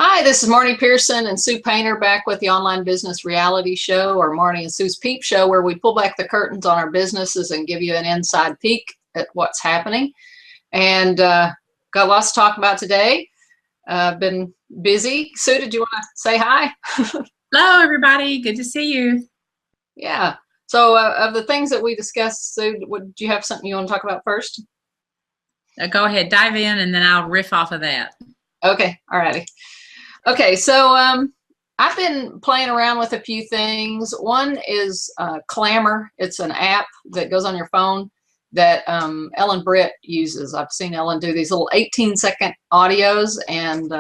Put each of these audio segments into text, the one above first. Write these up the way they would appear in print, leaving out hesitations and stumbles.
Hi, this is Marnie Pehrson and Sue Painter back with the online business reality show, or Marnie and Sue's Peep show, where we pull back the curtains on our businesses and give you an inside peek at what's happening. And got lots to talk about today. Been busy. Sue, did you want to say hi? Hello, everybody. Good to see you. Yeah. So of the things that we discussed, Sue, do you have something you want to talk about first? Go ahead, dive in, and then I'll riff off of that. Okay. All righty. Okay, so I've been playing around with a few things. One is Clammr. It's an app that goes on your phone that Ellen Britt uses. I've seen Ellen do these little 18-second audios, and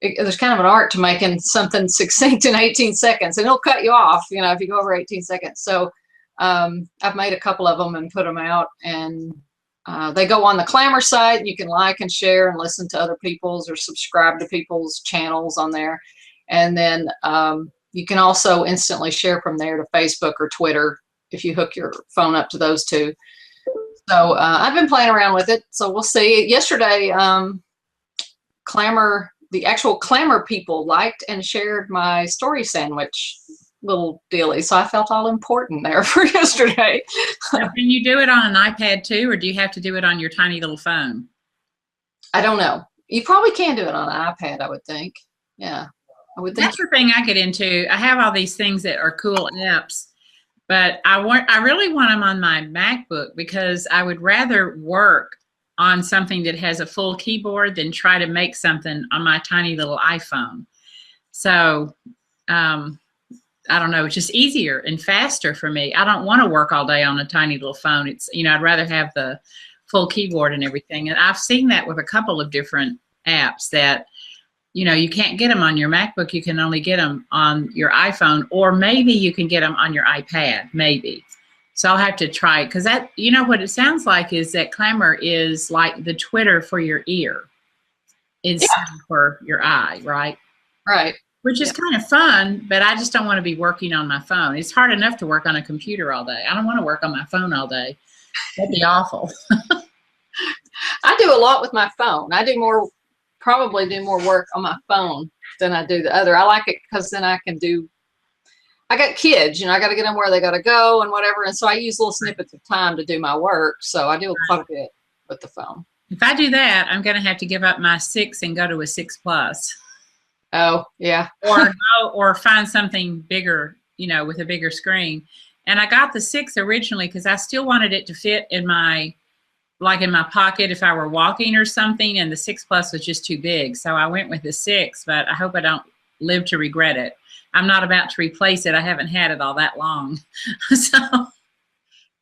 there's kind of an art to making something succinct in 18 seconds, and it'll cut you off, you know, if you go over 18 seconds. So I've made a couple of them and put them out, and they go on the Clammr site. You can like and share and listen to other people's or subscribe to people's channels on there. And then you can also instantly share from there to Facebook or Twitter if you hook your phone up to those two. So I've been playing around with it. So we'll see. Yesterday, Clammr, the actual Clammr people liked and shared my story sandwich little dealy, so I felt all important there for yesterday. Can you do it on an iPad too, or do you have to do it on your tiny little phone? I don't know. You probably can do it on an iPad, I would think. Yeah, I would think. That's the thing I get into. I have all these things that are cool apps, but I really want them on my MacBook because I would rather work on something that has a full keyboard than try to make something on my tiny little iPhone. So I don't know, it's just easier and faster for me. I don't want to work all day on a tiny little phone. It's, you know, I'd rather have the full keyboard and everything. And I've seen that with a couple of different apps that, you know, you can't get them on your MacBook. You can only get them on your iPhone, or maybe you can get them on your iPad, maybe. So I'll have to try it, because that, you know, what it sounds like is that Clammr is like the Twitter for your ear. It's for your eye, right? Right. Which is kind of fun, but I just don't want to be working on my phone. It's hard enough to work on a computer all day. I don't want to work on my phone all day. That'd be awful. I do a lot with my phone. I do more, probably do more work on my phone than I do the other. I like it because then I can do, I got kids, you know, I got to get them where they got to go and whatever. And so I use little snippets of time to do my work. So I do quite a bit with the phone. If I do that, I'm going to have to give up my 6 and go to a 6 Plus. Oh, yeah. or find something bigger, you know, with a bigger screen. And I got the 6 originally because I still wanted it to fit in my, like in my pocket if I were walking or something, and the 6 Plus was just too big. So I went with the 6, but I hope I don't live to regret it. I'm not about to replace it. I haven't had it all that long. So.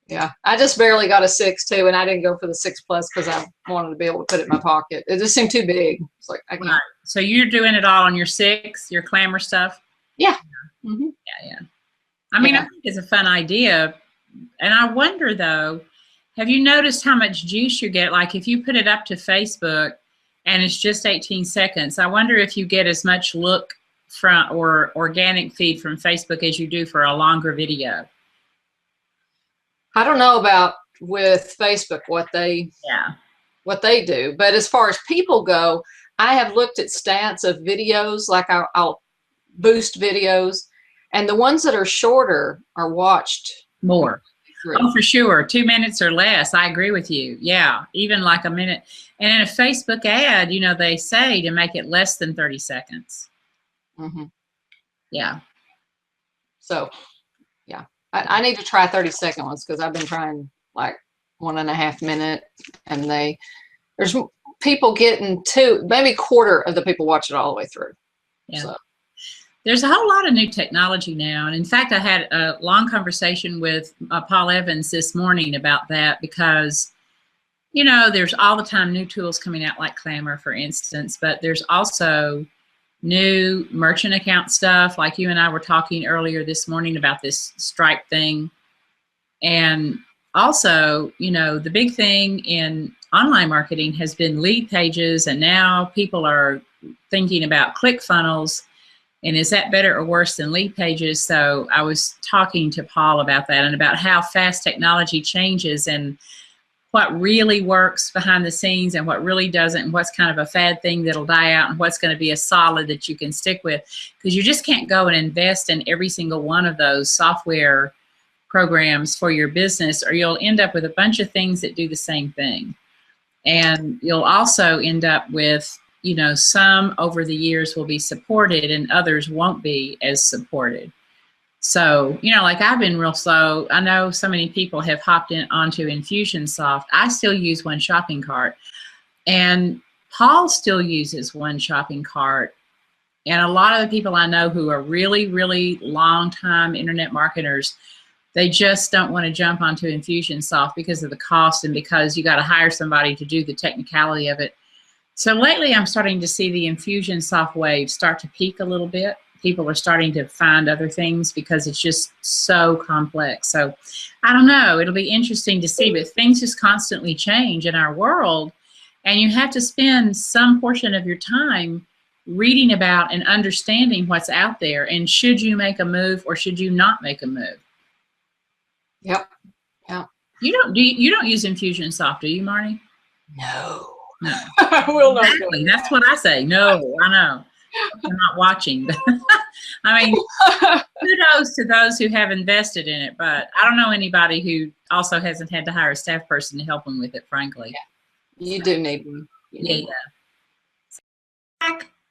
Yeah, I just barely got a 6 too, and I didn't go for the 6 Plus because I wanted to be able to put it in my pocket. It just seemed too big. It's like I can't. Right. So you're doing it all on your 6, your Clammr stuff? Yeah. Mm-hmm. Yeah. I mean, I think it's a fun idea, and I wonder though, have you noticed how much juice you get? Like if you put it up to Facebook and it's just 18 seconds, I wonder if you get as much look from or organic feed from Facebook as you do for a longer video. I don't know about with Facebook what they do, but as far as people go, I have looked at stats of videos, like I'll boost videos, and the ones that are shorter are watched more. Oh, for sure. 2 minutes or less. I agree with you. Yeah, even like a minute. And in a Facebook ad, you know, they say to make it less than 30 seconds. Mm-hmm. Yeah. So, yeah. I need to try 30-second ones because I've been trying like 1.5 minute, and there's people getting maybe a quarter of the people watch it all the way through. Yeah. So. There's a whole lot of new technology now. And in fact, I had a long conversation with Paul Evans this morning about that because, you know, there's all the time new tools coming out like Clammr, for instance, but there's also new merchant account stuff, like you and I were talking earlier this morning about this Stripe thing. And also, you know, the big thing in online marketing has been lead pages, and now people are thinking about ClickFunnels, and is that better or worse than lead pages? So I was talking to Paul about that and about how fast technology changes and what really works behind the scenes and what really doesn't, and what's kind of a fad thing that'll die out, and what's going to be a solid that you can stick with. Because you just can't go and invest in every single one of those software programs for your business, or you'll end up with a bunch of things that do the same thing. And you'll also end up with, you know, some over the years will be supported and others won't be as supported. So, you know, like I've been real slow. I know so many people have hopped in onto Infusionsoft. I still use One Shopping Cart, and Paul still uses One Shopping Cart. And a lot of the people I know who are really, really long-time internet marketers, they just don't want to jump onto Infusionsoft because of the cost and because you got to hire somebody to do the technicality of it. So lately I'm starting to see the Infusionsoft wave start to peak a little bit. People are starting to find other things because it's just so complex. So I don't know, it'll be interesting to see, but things just constantly change in our world, and you have to spend some portion of your time reading about and understanding what's out there, and should you make a move or should you not make a move. Yep. Yeah. You don't use Infusionsoft, do you, Marnie? No. No. I will not. Exactly. That's what I say. No, I know. I'm not watching. I mean, kudos to those who have invested in it, but I don't know anybody who also hasn't had to hire a staff person to help them with it, frankly. Yeah. You do need them. Yeah.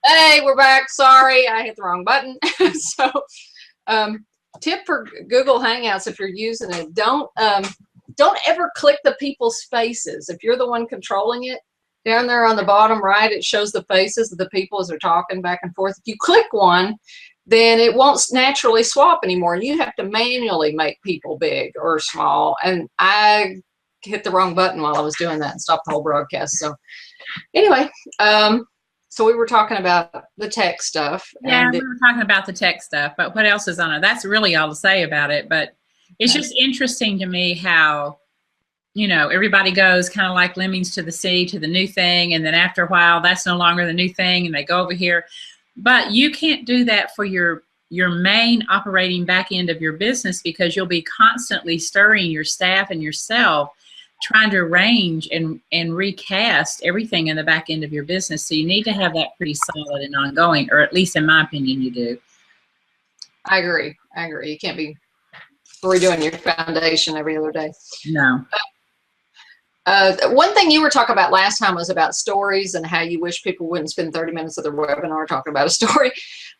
Hey, we're back. Sorry, I hit the wrong button. So, tip for Google Hangouts, if you're using it, don't ever click the people's faces. If you're the one controlling it, down there on the bottom right, it shows the faces of the people as they're talking back and forth. If you click one, then it won't naturally swap anymore, and you have to manually make people big or small. And I hit the wrong button while I was doing that and stopped the whole broadcast. So anyway, so we were talking about the tech stuff. Yeah, we were talking about the tech stuff, but what else is on it? That's really all to say about it. But it's just interesting to me how, you know, everybody goes kind of like lemmings to the sea, to the new thing, and then after a while, that's no longer the new thing, and they go over here. But you can't do that for your main operating back end of your business, because you'll be constantly stirring your staff and yourself, trying to arrange and recast everything in the back end of your business. So you need to have that pretty solid and ongoing, or at least in my opinion, you do. I agree. You can't be redoing your foundation every other day. No. One thing you were talking about last time was about stories and how you wish people wouldn't spend 30 minutes of their webinar talking about a story.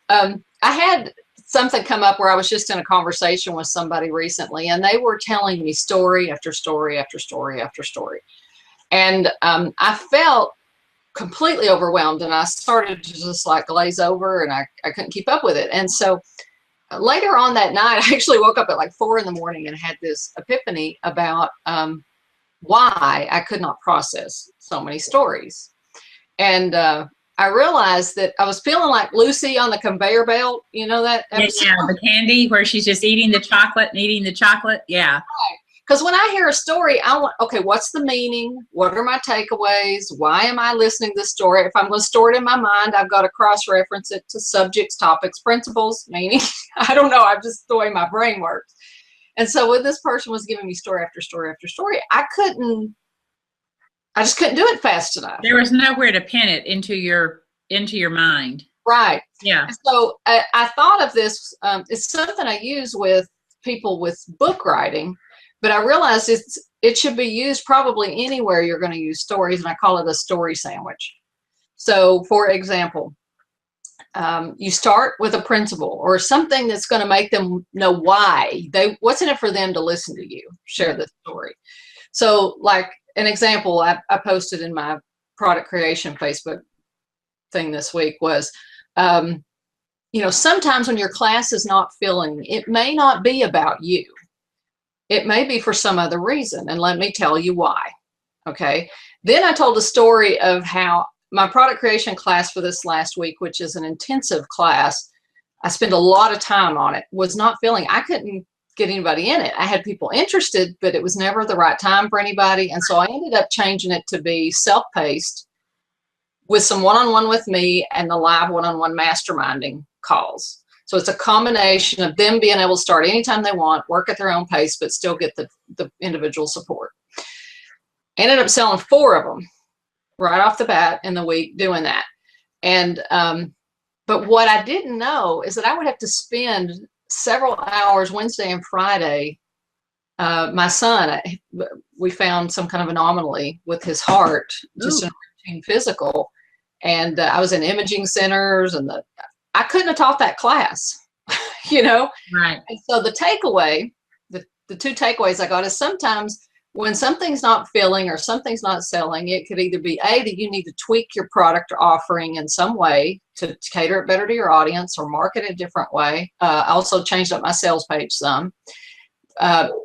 I had something come up where I was just in a conversation with somebody recently, and they were telling me story after story after story after story. And I felt completely overwhelmed, and I started to just like glaze over, and I couldn't keep up with it. And so later on that night, I actually woke up at like 4 in the morning and had this epiphany about why I could not process so many stories. And I realized that I was feeling like Lucy on the conveyor belt. You know that episode? Yeah, the candy where she's just eating the chocolate and eating the chocolate. Yeah. Because when I hear a story, I want, okay, what's the meaning? What are my takeaways? Why am I listening to this story? If I'm going to store it in my mind, I've got to cross-reference it to subjects, topics, principles, meaning. I don't know. I'm just the way my brain works. And so when this person was giving me story after story after story, I just couldn't do it fast enough. There was nowhere to pin it into your mind. Right. Yeah. So I thought of this. It's something I use with people with book writing, but I realized it should be used probably anywhere you're going to use stories, and I call it a story sandwich. So, for example, you start with a principle or something that's going to make them know why what's in it for them to listen to you share the story. So, like an example I posted in my product creation Facebook thing this week was, you know, sometimes when your class is not filling, it may not be about you. It may be for some other reason, and let me tell you why. Okay. Then I told a story of how my product creation class for this last week, which is an intensive class, I spent a lot of time on it, was not filling. I couldn't get anybody in it. I had people interested, but it was never the right time for anybody. And so I ended up changing it to be self-paced with some one-on-one with me and the live one-on-one masterminding calls. So it's a combination of them being able to start anytime they want, work at their own pace, but still get the individual support. Ended up selling 4 of them right off the bat in the week doing that. And, but what I didn't know is that I would have to spend several hours Wednesday and Friday. My son, we found some kind of anomaly with his heart, just a routine physical. And I was in imaging centers, and I couldn't have taught that class, you know? Right. And so the takeaway, the 2 takeaways I got is sometimes when something's not filling or something's not selling, it could either be that you need to tweak your product or offering in some way to cater it better to your audience or market it a different way. I also changed up my sales page some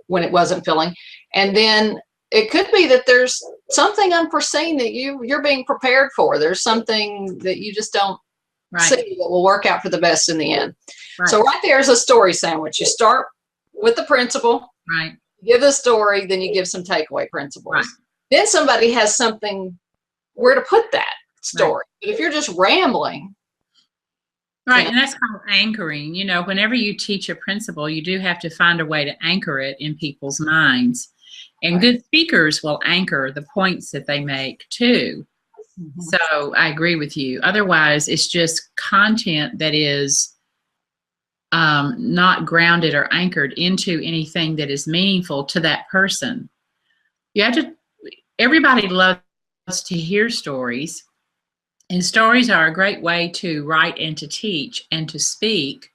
when it wasn't filling. And then it could be that there's something unforeseen that you're being prepared for. There's something that you just don't see that will work out for the best in the end. Right. So right there is a story sandwich. You start with the principle. Right. Give the story, then you give some takeaway principles. Right. Then somebody has something where to put that story. Right. But if you're just rambling. Right, and that's called anchoring. You know, whenever you teach a principle, you do have to find a way to anchor it in people's minds. And good speakers will anchor the points that they make too. Mm-hmm. So I agree with you. Otherwise, it's just content that is not grounded or anchored into anything that is meaningful to that person. You have to, everybody loves to hear stories, and stories are a great way to write and to teach and to speak,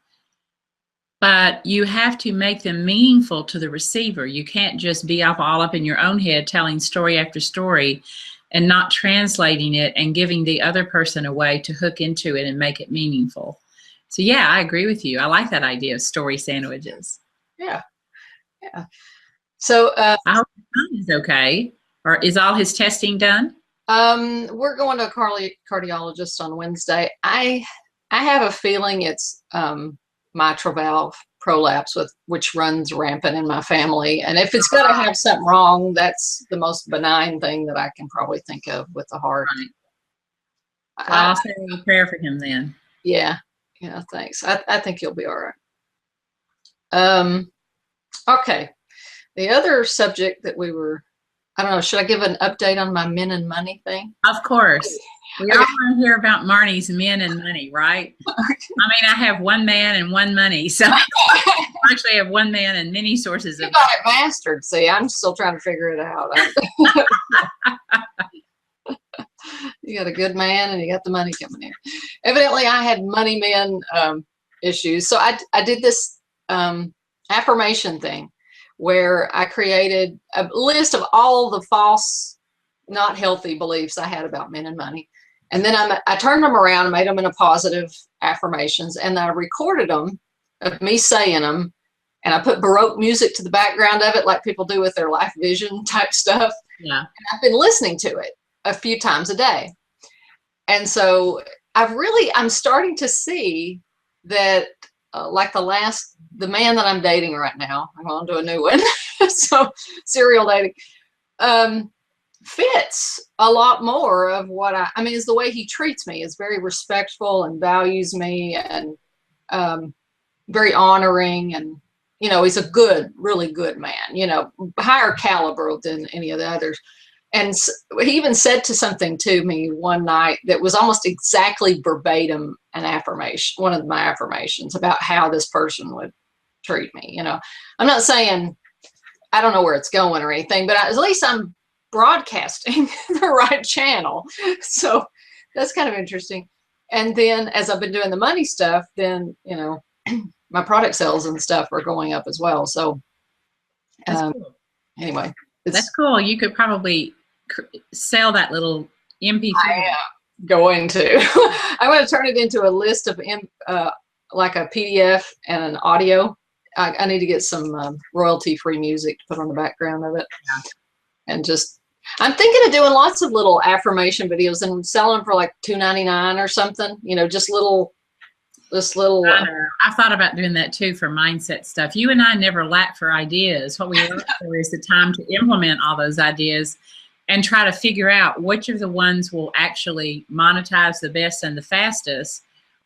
but you have to make them meaningful to the receiver. You can't just be all up in your own head telling story after story and not translating it and giving the other person a way to hook into it and make it meaningful. So yeah, I agree with you. I like that idea of story sandwiches. Yeah. Yeah. So I hope his son is okay. Or is all his testing done? We're going to a cardiologist on Wednesday. I have a feeling it's mitral valve prolapse, which runs rampant in my family. And if it's got to have something wrong, that's the most benign thing that I can probably think of with the heart. Right. I'll say a prayer for him then. Yeah. Yeah, thanks. I think you'll be all right. Okay. The other subject that I don't know, should I give an update on my men and money thing? Of course. We all want to hear about Marnie's men and money, right? I mean, I have one man and one money. So I actually have one man and many sources of. You got it mastered. See, I'm still trying to figure it out. You got a good man and you got the money coming in. Evidently, I had money men issues. So I did this affirmation thing where I created a list of all the false, not healthy beliefs I had about men and money. And then I turned them around and made them into positive affirmations. And I recorded them of me saying them. And I put Baroque music to the background of it like people do with their life vision type stuff. Yeah. And I've been listening to it a few times a day. And so I'm starting to see that like the man that I'm dating right now, I'm on to a new one. So serial dating, fits a lot more of what I mean, is the way he treats me is very respectful and values me and very honoring. And, you know, he's a really good man, you know, higher caliber than any of the others. And he even said something to me one night that was almost exactly verbatim an affirmation, one of my affirmations about how this person would treat me. You know, I'm not saying I don't know where it's going or anything, but at least I'm broadcasting the right channel. So that's kind of interesting. And then as I've been doing the money stuff, then, you know, my product sales and stuff are going up as well. So cool. Anyway. That's cool. You could probably sell that little MP3. I am going to. I'm going to turn it into a list of like a PDF and an audio. I need to get some royalty-free music to put on the background of it. Yeah. And just, I'm thinking of doing lots of little affirmation videos and selling them for like $2.99 or something. You know, just little. I thought about doing that too for mindset stuff. You and I never lack for ideas. What we look for is the time to implement all those ideas and try to figure out which of the ones will actually monetize the best and the fastest,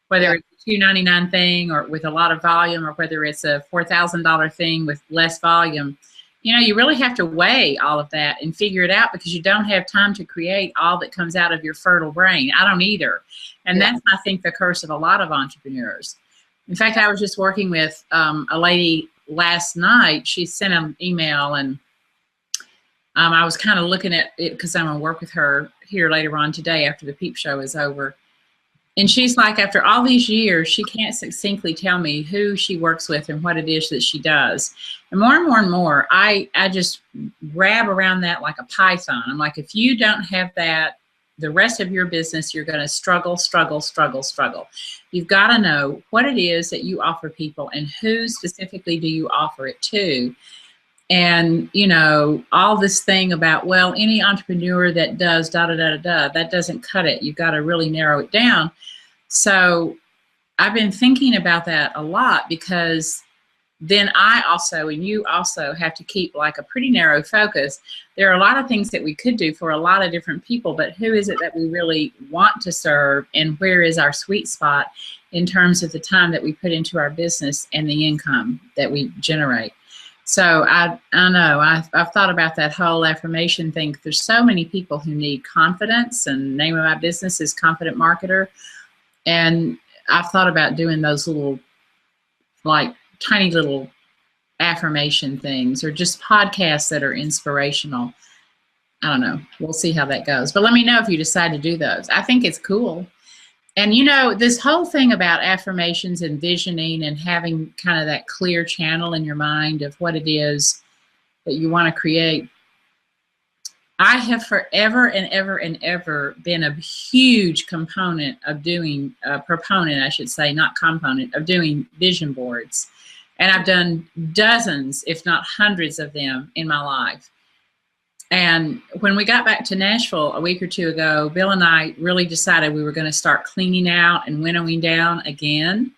whether it's a $2.99 thing or with a lot of volume, or whether it's a $4,000 thing with less volume. you know, you really have to weigh all of that and figure it out, because you don't have time to create all that comes out of your fertile brain. I don't either. And that's, I think, the curse of a lot of entrepreneurs. In fact, I was just working with a lady last night. She sent an email, and I was kind of looking at it because I'm going to work with her here later on today after the Peep show is over. And she's like, after all these years, she can't succinctly tell me who she works with and what it is that she does. And more, I just grab around that like a python. I'm like, if you don't have that, the rest of your business, you're going to struggle. You've got to know what it is that you offer people and who specifically do you offer it to. And, you know, all this thing about, well, any entrepreneur that does that doesn't cut it. You've got to really narrow it down. So I've been thinking about that a lot, because then I also, and you also, have to keep like a pretty narrow focus. There are a lot of things that we could do for a lot of different people, but who is it that we really want to serve, and where is our sweet spot in terms of the time that we put into our business and the income that we generate? So I know I've thought about that whole affirmation thing. There's so many people who need confidence, and the name of my business is Confident Marketer. And I've thought about doing those little, like tiny little affirmation things, or just podcasts that are inspirational. I don't know. We'll see how that goes. But let me know if you decide to do those. I think it's cool. And, you know, this whole thing about affirmations and visioning and having kind of that clear channel in your mind of what it is that you want to create. I have forever and ever been a huge component of doing, proponent, I should say, not component, of doing vision boards. And I've done dozens, if not hundreds of them in my life. And when we got back to Nashville a week or two ago, Bill and I really decided we were going to start cleaning out and winnowing down again,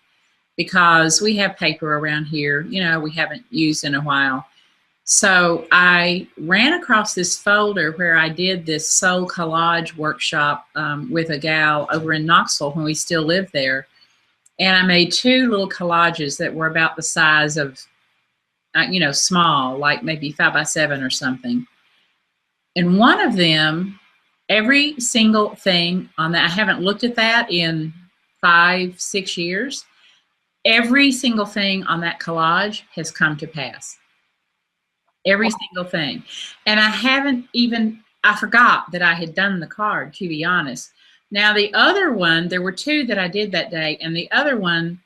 because we have paper around here, you know, we haven't used in a while. So I ran across this folder where I did this soul collage workshop with a gal over in Knoxville when we still lived there. And I made two little collages that were about the size of, you know, small, like maybe 5 by 7 or something. And one of them, every single thing on that, I haven't looked at that in 5-6 years. Every single thing on that collage has come to pass. Every single thing. And I haven't even, I forgot that I had done the card, to be honest. Now the other one, there were 2 that I did that day, and the other one,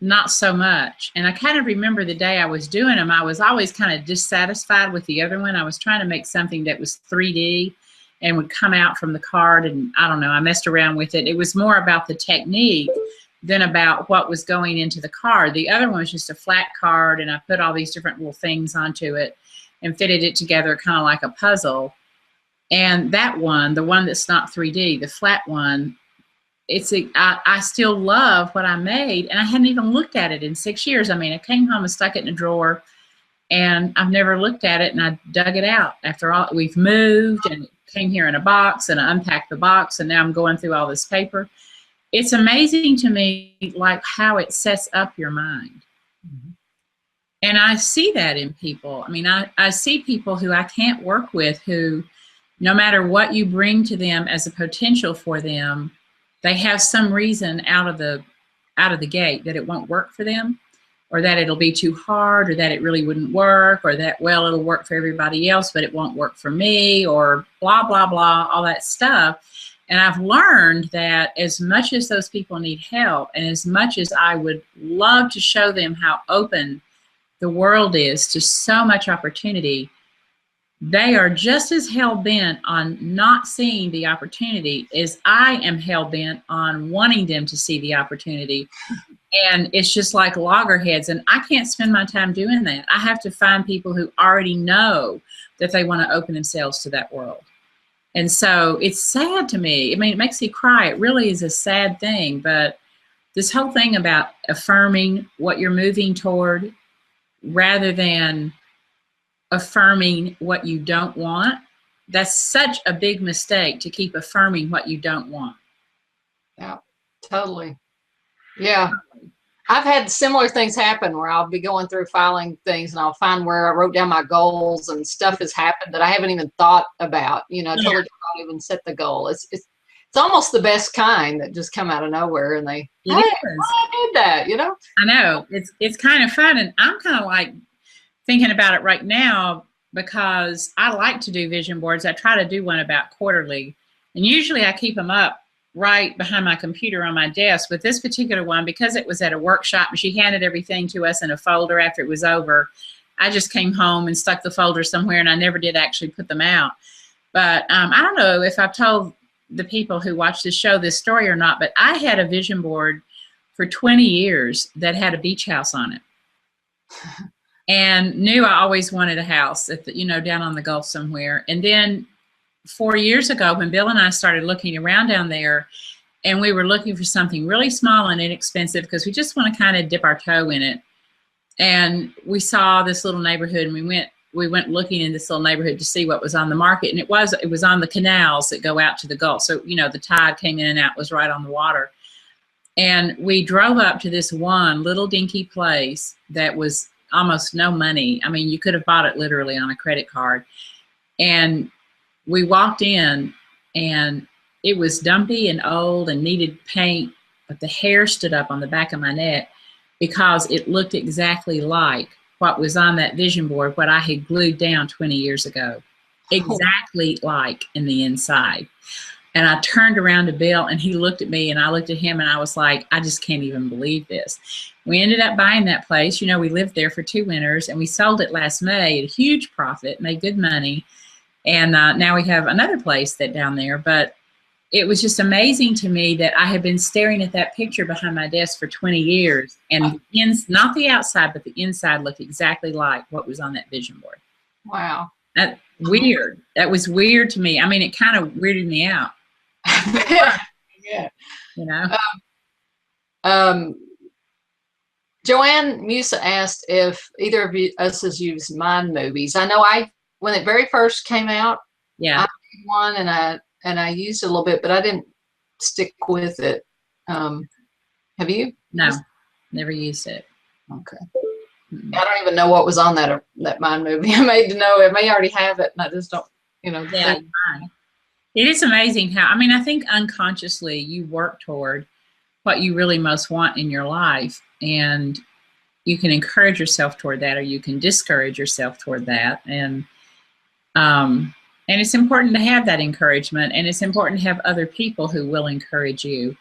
not so much. And I kind of remember the day I was doing them, I was always kind of dissatisfied with the other one. I was trying to make something that was 3D and would come out from the card, and I don't know, I messed around with it. It was more about the technique than about what was going into the card. The other one was just a flat card, and I put all these different little things onto it and fitted it together kind of like a puzzle. And that one, the one that's not 3D, the flat one, I still love what I made, and I hadn't even looked at it in 6 years. I mean, I came home and stuck it in a drawer, and I've never looked at it, and I dug it out. After all, we've moved, and it came here in a box, and I unpacked the box, and now I'm going through all this paper. It's amazing to me, like, how it sets up your mind. Mm-hmm. And I see that in people. I mean, I see people who I can't work with who, no matter what you bring to them as a potential for them, they have some reason out of the gate that it won't work for them, or that it'll be too hard, or that it really wouldn't work, or that, well, it'll work for everybody else, but it won't work for me, or blah, blah, blah, all that stuff. And I've learned that as much as those people need help, and as much as I would love to show them how open the world is to so much opportunity, they are just as hell-bent on not seeing the opportunity as I am hell-bent on wanting them to see the opportunity. And it's just like loggerheads, and I can't spend my time doing that. I have to find people who already know that they want to open themselves to that world. And so it's sad to me. I mean, it makes me cry. It really is a sad thing. But this whole thing about affirming what you're moving toward rather than affirming what you don't want, that's such a big mistake, to keep affirming what you don't want. Yeah, totally. Yeah. I've had similar things happen where I'll be going through filing things and I'll find where I wrote down my goals and stuff has happened that I haven't even thought about, totally not even set the goal. It's almost the best kind that just come out of nowhere and they, hey, I did that, I know. It's kind of fun. And I'm kind of like thinking about it right now because I like to do vision boards. I try to do one about quarterly. And usually I keep them up right behind my computer on my desk. With this particular one, because it was at a workshop and she handed everything to us in a folder after it was over, I just came home and stuck the folder somewhere and I never did actually put them out. But I don't know if I've told the people who watch this show this story or not, but I had a vision board for 20 years that had a beach house on it. And knew I always wanted a house at the, down on the Gulf somewhere. And then 4 years ago, when Bill and I started looking around down there, and we were looking for something really small and inexpensive because we just want to kind of dip our toe in it. And we saw this little neighborhood, and we went looking in this little neighborhood to see what was on the market. And it was on the canals that go out to the Gulf. So, the tide came in and out, was right on the water. And we drove up to this one little dinky place that was almost no money. I mean, you could have bought it literally on a credit card. And we walked in and it was dumpy and old and needed paint, but the hair stood up on the back of my neck because it looked exactly like what was on that vision board, what I had glued down 20 years ago. Exactly like in the inside. And I turned around to Bill and he looked at me and I looked at him and I was like, I just can't even believe this. We ended up buying that place. We lived there for 2 winters and we sold it last May at a huge profit, made good money. And now we have another place down there. But it was just amazing to me that I had been staring at that picture behind my desk for 20 years. And not the outside, but the inside looked exactly like what was on that vision board. Wow. That was weird to me. I mean, it kind of weirded me out. Yeah. Joanne Musa asked if either of us has used mind movies. I know when it very first came out, I made one and I used it a little bit, but I didn't stick with it. Have you? No, never used it. Okay. I don't even know what was on that mind movie. I may already have it, and I just don't, Yeah, it is amazing how, I think unconsciously you work toward what you really most want in your life, and you can encourage yourself toward that, or you can discourage yourself toward that, and it's important to have that encouragement, and it's important to have other people who will encourage you,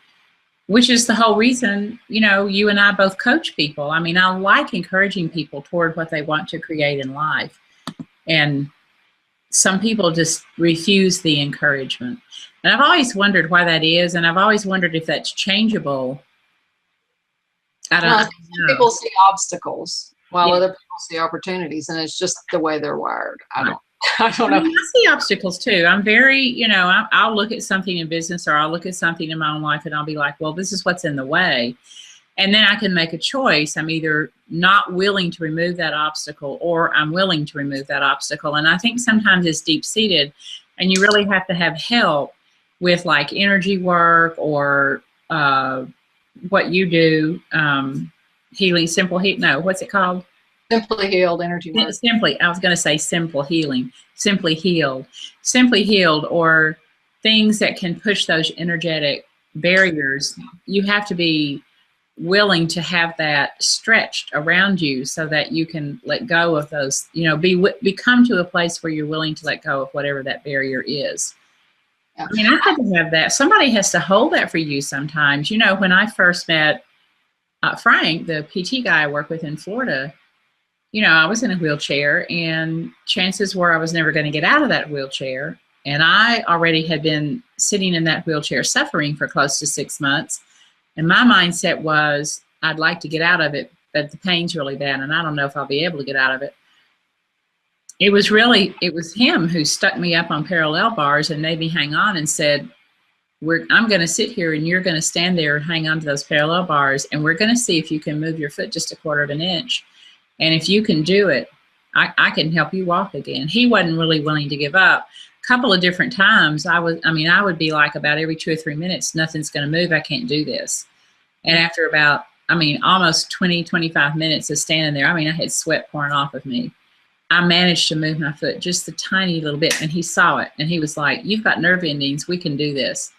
which is the whole reason, you and I both coach people. I like encouraging people toward what they want to create in life, and some people just refuse the encouragement. And I've always wondered why that is, and I've always wondered if that's changeable. I don't know. Some people see obstacles while other people see opportunities, and it's just the way they're wired. I don't know. I see obstacles too. I'm very, I'll look at something in business or I'll look at something in my own life and I'll be like, well, this is what's in the way. And then I can make a choice. I'm either not willing to remove that obstacle or I'm willing to remove that obstacle. And I think sometimes it's deep-seated and you really have to have help with like energy work or what you do, healing, simple heat. No, what's it called? Simply Healed energy work. I was going to say simple healing, simply healed, or things that can push those energetic barriers. You have to be willing to have that stretched around you so that you can let go of those, become to a place where you're willing to let go of whatever that barrier is. Yeah. I had to have that. Somebody has to hold that for you sometimes. When I first met Frank, the PT guy I work with in Florida, I was in a wheelchair and chances were I was never going to get out of that wheelchair. And I already had been sitting in that wheelchair suffering for close to 6 months. And my mindset was, I'd like to get out of it, but the pain's really bad and I don't know if I'll be able to get out of it. It was him who stuck me up on parallel bars and made me hang on and said, I'm going to sit here and you're going to stand there and hang on to those parallel bars and we're going to see if you can move your foot just 1/4 of an inch. And if you can do it, I can help you walk again. He wasn't really willing to give up. A couple of different times, I would be like about every 2 or 3 minutes, nothing's going to move. I can't do this. And after about I mean, almost 20, 25 minutes of standing there. I mean, I had sweat pouring off of me. I managed to move my foot just a tiny little bit, and he saw it, and he was like, "You've got nerve endings. We can do this."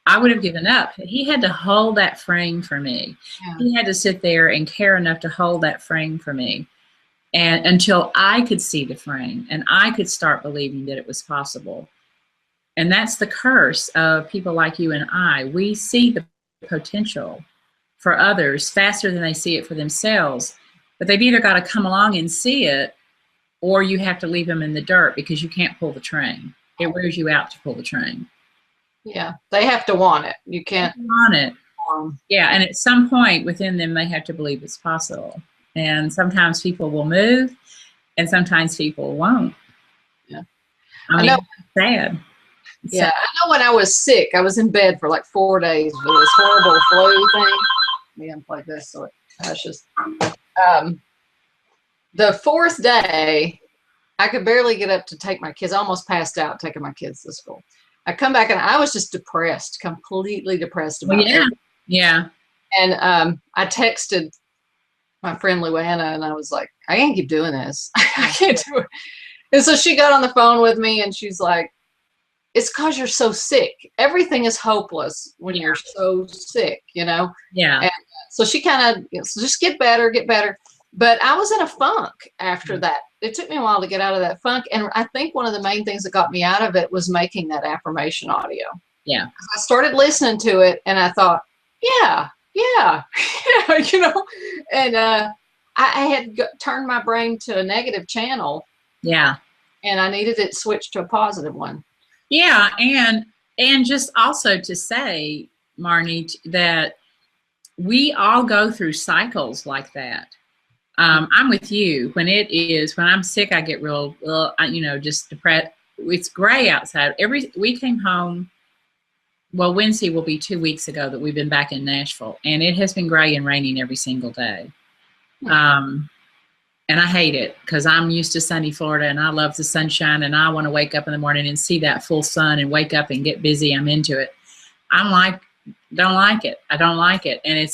I would have given up. He had to hold that frame for me. Yeah. He had to sit there and care enough to hold that frame for me, and until I could see the frame and I could start believing that it was possible. And that's the curse of people like you and I. We see the potential for others faster than they see it for themselves, but they've either got to come along and see it, or you have to leave them in the dirt because you can't pull the train. It wears you out to pull the train. Yeah, they have to want it. You can't want it. Yeah, and at some point within them, they have to believe it's possible. And sometimes people will move, and sometimes people won't. Yeah, I mean, it's sad. Yeah, I know when I was sick, I was in bed for like 4 days with this horrible flu thing. Let me unplug this so it hushes. The fourth day, I could barely get up to take my kids. I almost passed out taking my kids to school. I come back and I was just depressed, completely depressed about it. Yeah. And I texted my friend Luana, and I was like, I can't keep doing this. I can't do it. And so she got on the phone with me, and she's like, it's because you're so sick. Everything is hopeless when you're so sick, you know? Yeah. And so she kind of, so just get better, get better. But I was in a funk after that. It took me a while to get out of that funk. And I think one of the main things that got me out of it was making that affirmation audio. Yeah. I started listening to it, and I thought, yeah, you know? And I had turned my brain to a negative channel. Yeah. And I needed it switched to a positive one. Yeah, and just also to say, Marnie, that we all go through cycles like that. I'm with you. When I'm sick, I get real, just depressed. It's gray outside. We came home, well, Wednesday will be 2 weeks ago that we've been back in Nashville, and it has been gray and raining every single day. And I hate it because I'm used to sunny Florida, and I love the sunshine, and I want to wake up in the morning and see that full sun and wake up and get busy. I'm into it. Don't like it. I don't like it. And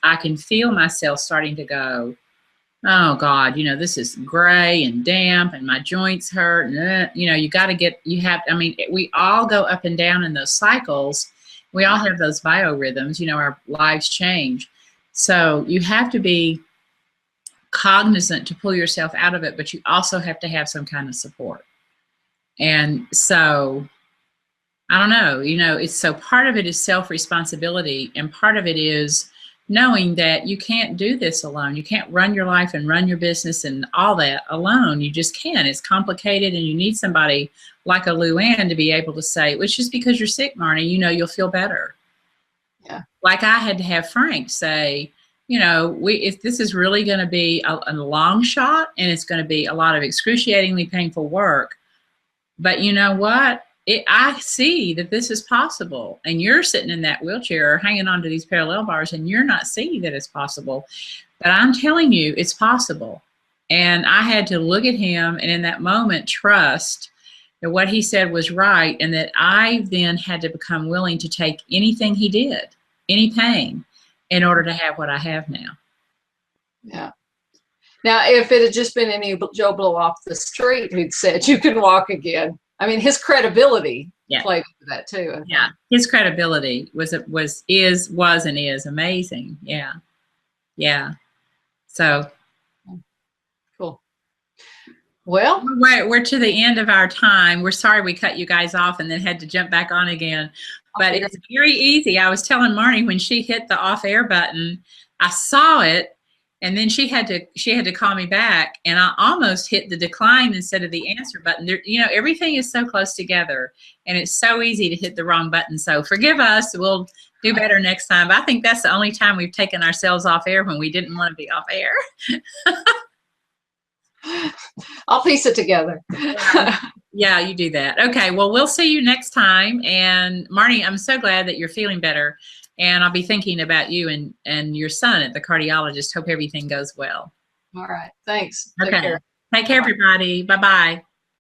I can feel myself starting to go, oh God, this is gray and damp and my joints hurt. And, we all go up and down in those cycles. We all have those biorhythms, our lives change. So you have to be cognizant to pull yourself out of it, but you also have to have some kind of support. And so I don't know, it's so part of it is self-responsibility, and part of it is knowing that you can't do this alone. You can't run your life and run your business and all that alone. You just can't. It's complicated, and you need somebody like a Luann to be able to say, well, it's just because you're sick, Marnie, you'll feel better. Yeah. Like I had to have Frank say, if this is really going to be a long shot, and it's going to be a lot of excruciatingly painful work, but you know what? I see that this is possible, and you're sitting in that wheelchair or hanging onto these parallel bars, and you're not seeing that it's possible, but I'm telling you it's possible. And I had to look at him and in that moment trust that what he said was right, and that I then had to become willing to take anything he did, any pain, in order to have what I have now. Yeah. Now, if it had just been any Joe Blow off the street who'd said you can walk again, I mean, his credibility played into that too. Yeah, his credibility was and is amazing. Yeah, yeah. So cool. Well, we're to the end of our time. We're sorry we cut you guys off and then had to jump back on again. But it's very easy. I was telling Marnie when she hit the off air button, I saw it, and then she had to call me back, and I almost hit the decline instead of the answer button. There, everything is so close together, and it's so easy to hit the wrong button. So forgive us. We'll do better next time. But I think that's the only time we've taken ourselves off air when we didn't want to be off air. I'll piece it together. Yeah, you do that. Okay, well, we'll see you next time. And Marnie, I'm so glad that you're feeling better. And I'll be thinking about you and your son at the cardiologist. Hope everything goes well. All right. Thanks. Okay. Take care, everybody. Bye-bye.